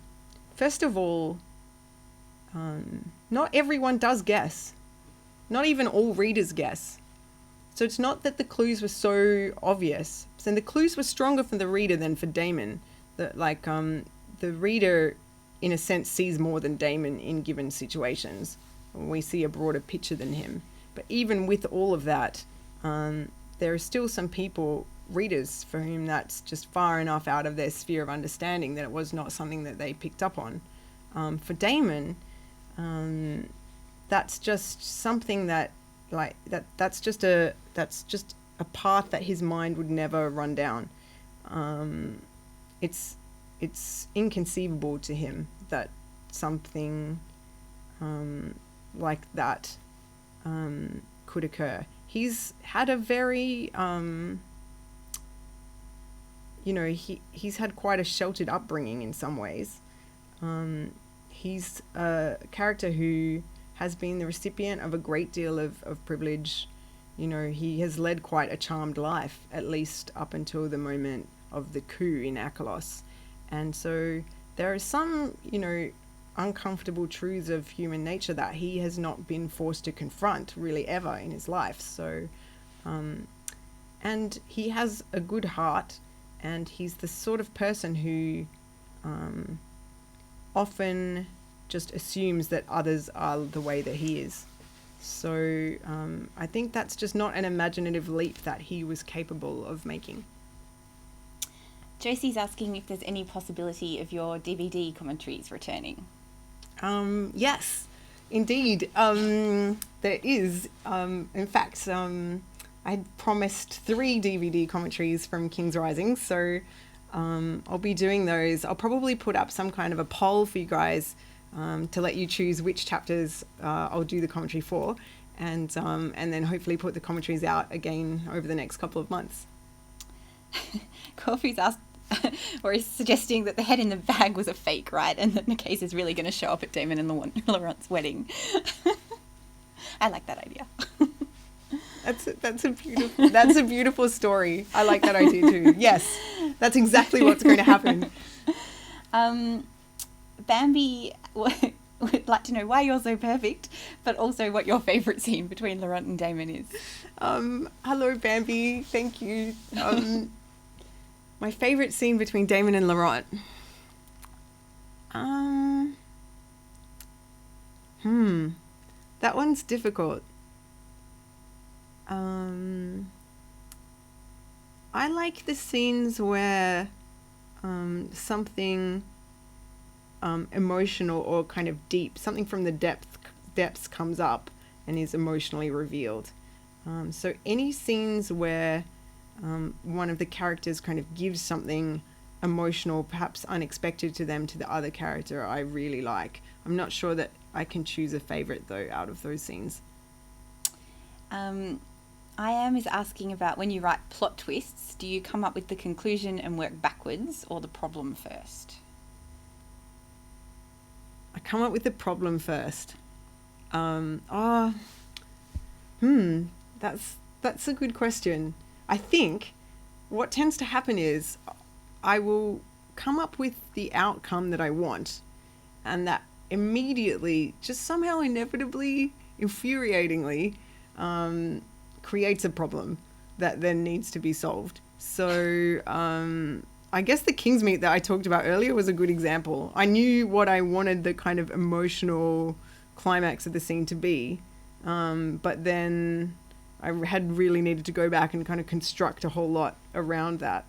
first of all, not everyone does guess. Not even all readers guess. So it's not that the clues were so obvious. So the clues were stronger for the reader than for Damon. The reader, in a sense, sees more than Damon in given situations. We see a broader picture than him. But even with all of that, there are still some readers for whom that's just far enough out of their sphere of understanding that it was not something that they picked up on. For Damon, that's just something that that's just a path that his mind would never run down. It's inconceivable to him that something like that could occur. He's had a very he's had quite a sheltered upbringing in some ways. He's a character who has been the recipient of a great deal of privilege. He has led quite a charmed life, at least up until the moment of the coup in Achelos. And so there are some, uncomfortable truths of human nature that he has not been forced to confront really ever in his life. So, and he has a good heart, and he's the sort of person who often just assumes that others are the way that he is. So I think that's just not an imaginative leap that he was capable of making. Josie's asking if there's any possibility of your DVD commentaries returning. Yes, indeed. There is. In fact, I had promised 3 DVD commentaries from King's Rising, so I'll be doing those. I'll probably put up some kind of a poll for you guys to let you choose which chapters I'll do the commentary for, and then hopefully put the commentaries out again over the next couple of months. Coffee's asked, or he's suggesting that the head in the bag was a fake, right? And that decays is really going to show up at Damon and Laurent's wedding. I like that idea. That's a beautiful story. I like that idea too. Yes, that's exactly what's going to happen. Bambi we'd like to know why you're so perfect, but also what your favourite scene between Laurent and Damon is. Hello, Bambi. Thank you. My favourite scene between Damon and Laurent. That one's difficult. I like the scenes where something emotional or kind of deep, something from the depths comes up and is emotionally revealed. So any scenes where one of the characters kind of gives something emotional, perhaps unexpected to them, to the other character, I really like. I'm not sure that I can choose a favourite, though, out of those scenes. I am is asking about when you write plot twists, do you come up with the conclusion and work backwards, or the problem first? I come up with the problem first. That's a good question. I think what tends to happen is I will come up with the outcome that I want, and that immediately, just somehow inevitably, infuriatingly, creates a problem that then needs to be solved. So I guess the King's Meat that I talked about earlier was a good example. I knew what I wanted the kind of emotional climax of the scene to be, but then I had really needed to go back and kind of construct a whole lot around that.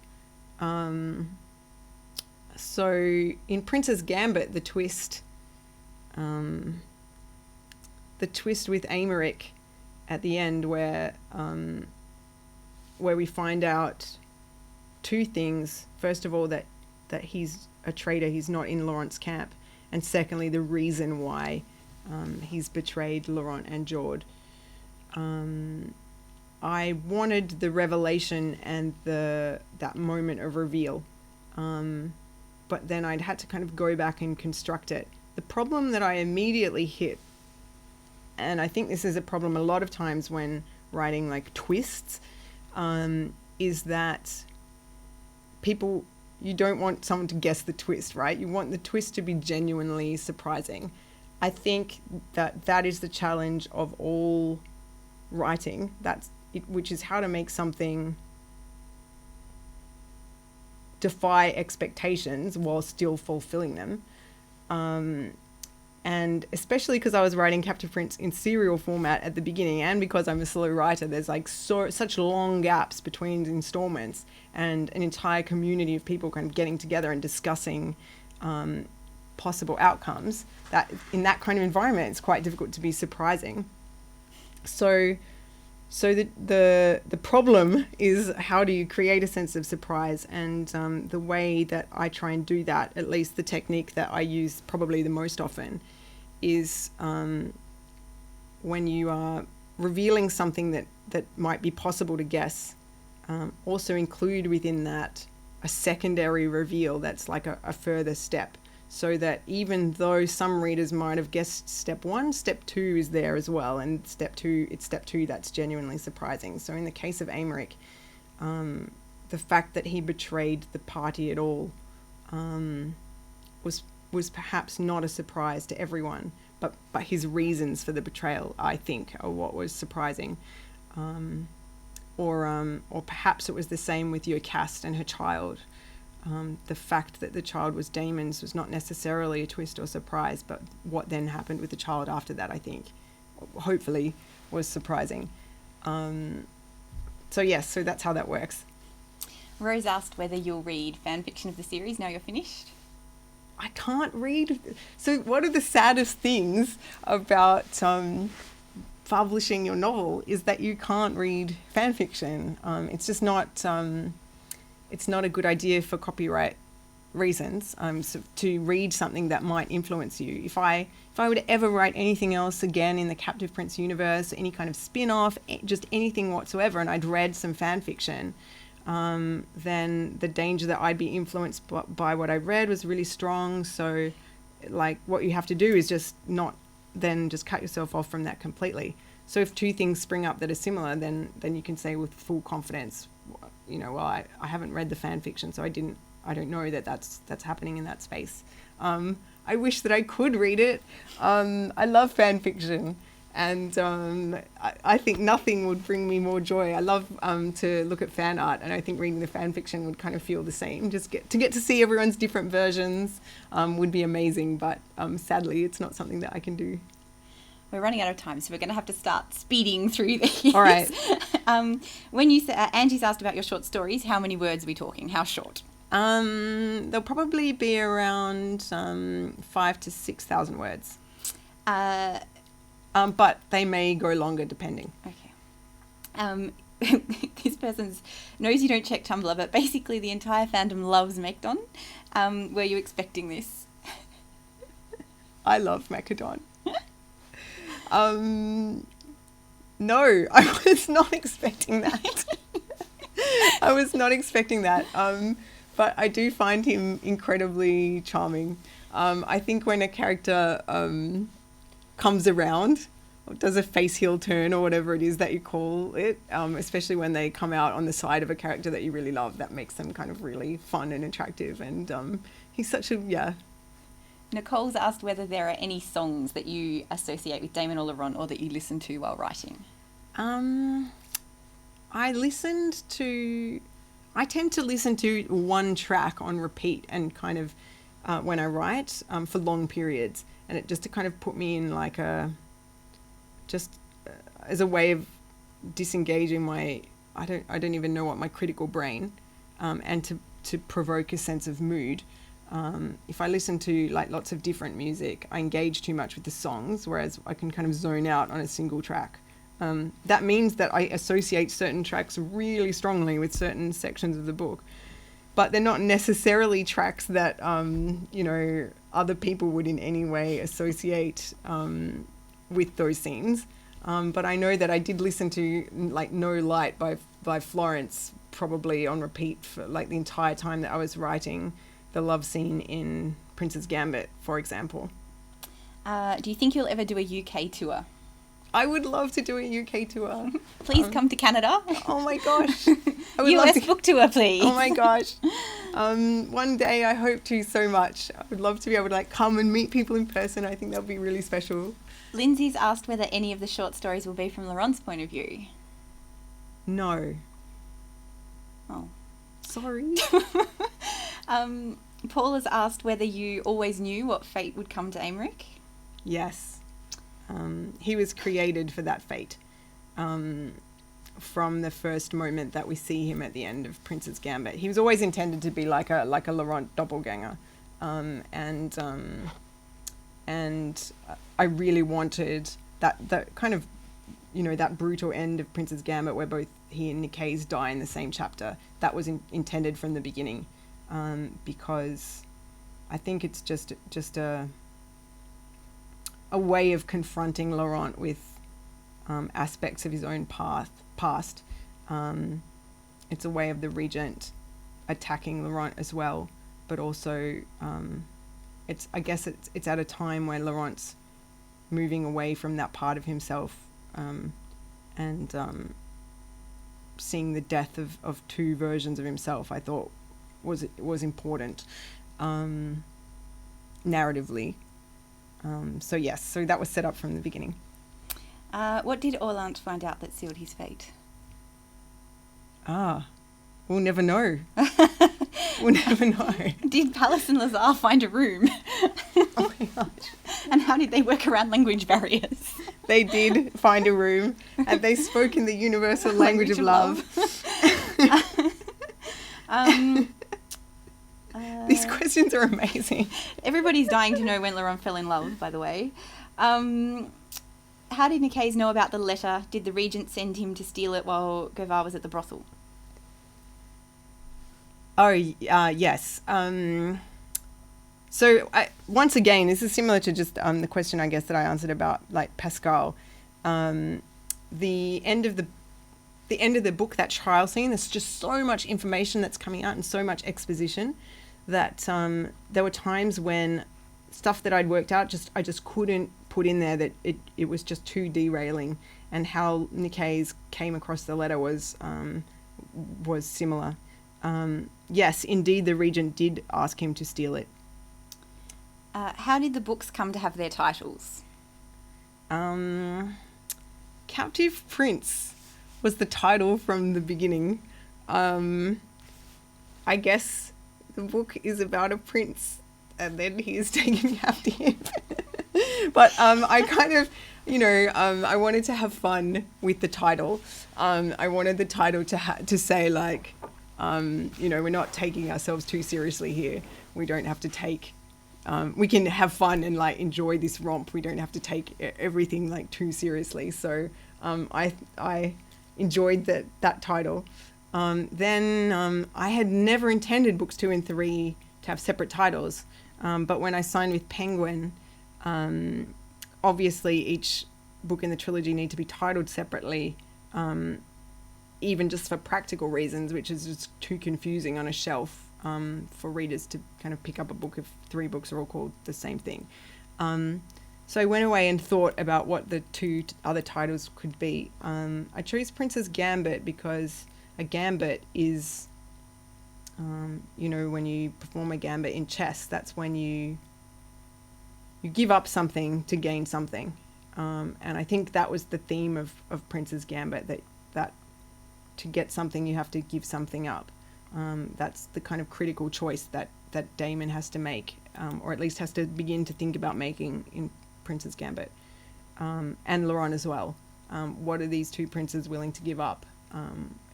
So in Princess Gambit, the twist with Aymeric at the end, where we find out two things. First of all, that he's a traitor, he's not in Laurent's camp, and secondly, the reason why he's betrayed Laurent and Jord. I wanted the revelation and that moment of reveal, but then I'd had to kind of go back and construct it. The problem that I immediately hit, and I think this is a problem a lot of times when writing like twists, is that you don't want someone to guess the twist, right? You want the twist to be genuinely surprising. I think that is the challenge of all writing, which is how to make something defy expectations while still fulfilling them. And especially because I was writing Captive Prince in serial format at the beginning, and because I'm a slow writer, there's like such long gaps between installments, and an entire community of people kind of getting together and discussing possible outcomes, that in that kind of environment it's quite difficult to be surprising. So the problem is, how do you create a sense of surprise? And the way that I try and do that, at least the technique that I use probably the most often, is when you are revealing something that might be possible to guess, also include within that a secondary reveal that's like a further step, so that even though some readers might have guessed step one, step two is there as well, and step two that's genuinely surprising. So in the case of Aymeric, the fact that he betrayed the party at all was perhaps not a surprise to everyone, but his reasons for the betrayal, I think, are what was surprising. Or perhaps it was the same with Yocast and her child. The fact that the child was Damon's was not necessarily a twist or surprise, but what then happened with the child after that, I think, hopefully, was surprising. So that's how that works. Rose asked whether you'll read fan fiction of the series now you're finished. I can't read. So one of the saddest things about publishing your novel is that you can't read fan fiction. It's just not. It's not a good idea for copyright reasons. So to read something that might influence you. If I were to ever write anything else again in the Captive Prince universe, any kind of spin-off, just anything whatsoever, and I'd read some fan fiction, then the danger that I'd be influenced by what I read was really strong. So like what you have to do is just cut yourself off from that completely. So if two things spring up that are similar, then you can say with full confidence, well, I haven't read the fan fiction, so I didn't I don't know that that's happening in that space. I wish that I could read it. I love fan fiction, and I think nothing would bring me more joy. I love to look at fan art, and I think reading the fan fiction would kind of feel the same. Just get to see everyone's different versions would be amazing, but sadly it's not something that I can do. We're running out of time, so we're going to have to start speeding through these. All right. When you Angie's asked about your short stories, how many words are we talking? How short? They'll probably be around 5,000 to 6,000 words. But they may go longer depending. Okay. This person knows you don't check Tumblr, but basically the entire fandom loves Macdon. Were you expecting this? I love Macadon. No, I was not expecting that. I was not expecting that. But I do find him incredibly charming. I think when a character comes around, or does a face heel turn or whatever it is that you call it, especially when they come out on the side of a character that you really love, that makes them kind of really fun and attractive. And he's such a, yeah. Nicole's asked whether there are any songs that you associate with Damon or Laurent or that you listen to while writing. I tend to listen to one track on repeat and kind of when I write for long periods, and it just to kind of put me in like as a way of disengaging my I don't even know what my critical brain and to provoke a sense of mood. If I listen to like lots of different music, I engage too much with the songs, whereas I can kind of zone out on a single track. That means that I associate certain tracks really strongly with certain sections of the book, but they're not necessarily tracks that, other people would in any way associate with those scenes. But I know that I did listen to like No Light by Florence probably on repeat for like the entire time that I was writing the love scene in Prince's Gambit, for example. Do you think you'll ever do a UK tour? I would love to do a UK tour. Please come to Canada. Oh my gosh. I would US book tour, please. Oh my gosh. One day I hope to so much. I would love to be able to like come and meet people in person. I think that would be really special. Lindsay's asked whether any of the short stories will be from Laurent's point of view. No. Oh. Sorry. Paul has asked whether you always knew what fate would come to Aymeric. Yes. He was created for that fate. From the first moment that we see him at the end of Prince's Gambit. He was always intended to be like a Laurent doppelganger. And I really wanted that kind of, that brutal end of Prince's Gambit where both he and Decays die in the same chapter. That was intended from the beginning, because I think it's just a way of confronting Laurent with aspects of his own past. It's a way of the Regent attacking Laurent as well, but also it's at a time where Laurent's moving away from that part of himself, and seeing the death of two versions of himself, I thought was important narratively. So that was set up from the beginning. What did Orlant find out that sealed his fate? We'll never know. We'll never know. Did Palace and Lazar find a room? Oh my gosh. And how did they work around language barriers? They did find a room, and they spoke in the universal language of love. These questions are amazing. Everybody's dying to know when Laurent fell in love, by the way. How did Decays know about the letter? Did the Regent send him to steal it while Govar was at the brothel? Yes. Once again, this is similar to just the question, I guess, that I answered about like Pascal. The end of the book, that trial scene, there's just so much information that's coming out and so much exposition that there were times when stuff that I'd worked out I just couldn't put in there, that it was just too derailing, and how Decays came across the letter was similar. yes, indeed, the regent did ask him to steal it. How did the books come to have their titles? Captive Prince was the title from the beginning. I guess the book is about a prince and then he is taken captive. But I kind of, I wanted to have fun with the title. I wanted the title to say like, we're not taking ourselves too seriously here. We don't have to take, we can have fun and like enjoy this romp. We don't have to take everything like too seriously. So I enjoyed that title. Then I had never intended books 2 and 3 to have separate titles. But when I signed with Penguin, obviously each book in the trilogy need to be titled separately, even just for practical reasons, which is just too confusing on a shelf for readers to kind of pick up a book if 3 books are all called the same thing. So I went away and thought about what the 2 other titles could be. I chose Prince's Gambit because a gambit is, when you perform a gambit in chess, that's when you give up something to gain something. And I think that was the theme of Prince's Gambit, that to get something you have to give something up. That's the kind of critical choice that Damon has to make, or at least has to begin to think about making in Prince's Gambit. And Laurent as well. What are these 2 princes willing to give up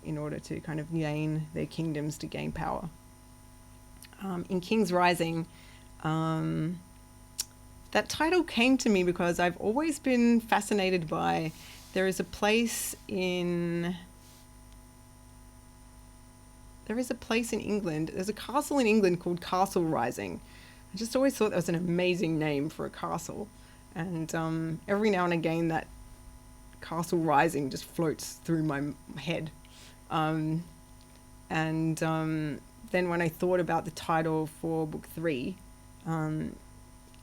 in order to kind of gain their kingdoms, to gain power? In King's Rising, that title came to me because I've always been fascinated by, there is a place in England, there's a castle in England called Castle Rising. I just always thought that was an amazing name for a castle. And every now and again that Castle Rising just floats through my head. Then when I thought about the title for book 3,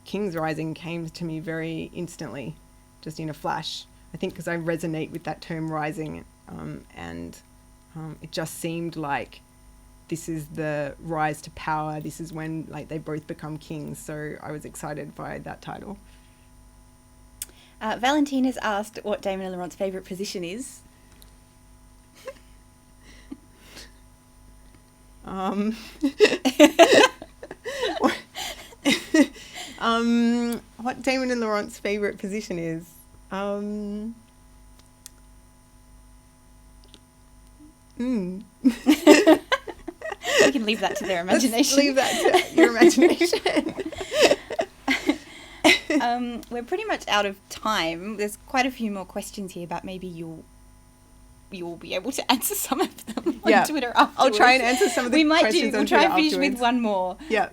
King's Rising came to me very instantly, just in a flash. I think because I resonate with that term rising, and it just seemed like this is the rise to power. This is when like they both become kings. So I was excited by that title. Valentine has asked what Damon and Laurent's favourite position is. What Damon and Laurent's favourite position is? You can leave that to their imagination. Let's leave that to your imagination. We're pretty much out of time. There's quite a few more questions here, but maybe you'll be able to answer some of them on Twitter afterwards. I'll try and answer some of the questions on Twitter afterwards. We'll try and finish with one more. Yeah.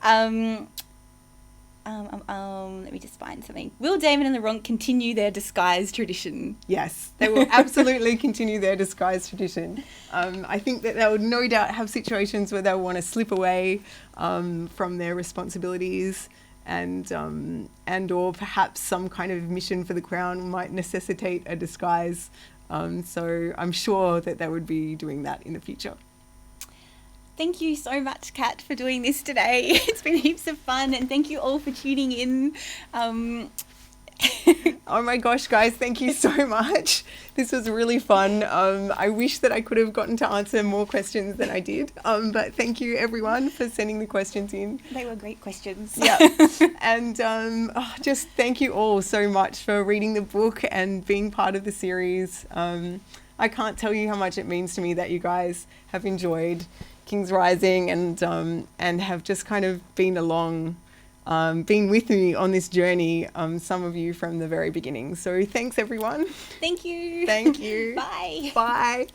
Let me just find something. Will Damon and Laurent continue their disguise tradition? Yes, they will absolutely continue their disguise tradition. I think that they would no doubt have situations where they'll want to slip away from their responsibilities, and or perhaps some kind of mission for the crown might necessitate a disguise. So I'm sure that they would be doing that in the future. Thank you so much, Kat, for doing this today. It's been heaps of fun, and thank you all for tuning in. Oh my gosh, guys, thank you so much. This was really fun. I wish that I could have gotten to answer more questions than I did. But thank you, everyone, for sending the questions in. They were great questions. Yeah. And just thank you all so much for reading the book and being part of the series. I can't tell you how much it means to me that you guys have enjoyed King's Rising and have just kind of been along, been with me on this journey, some of you from the very beginning. So thanks, everyone. Thank you. Thank you. Bye. Bye.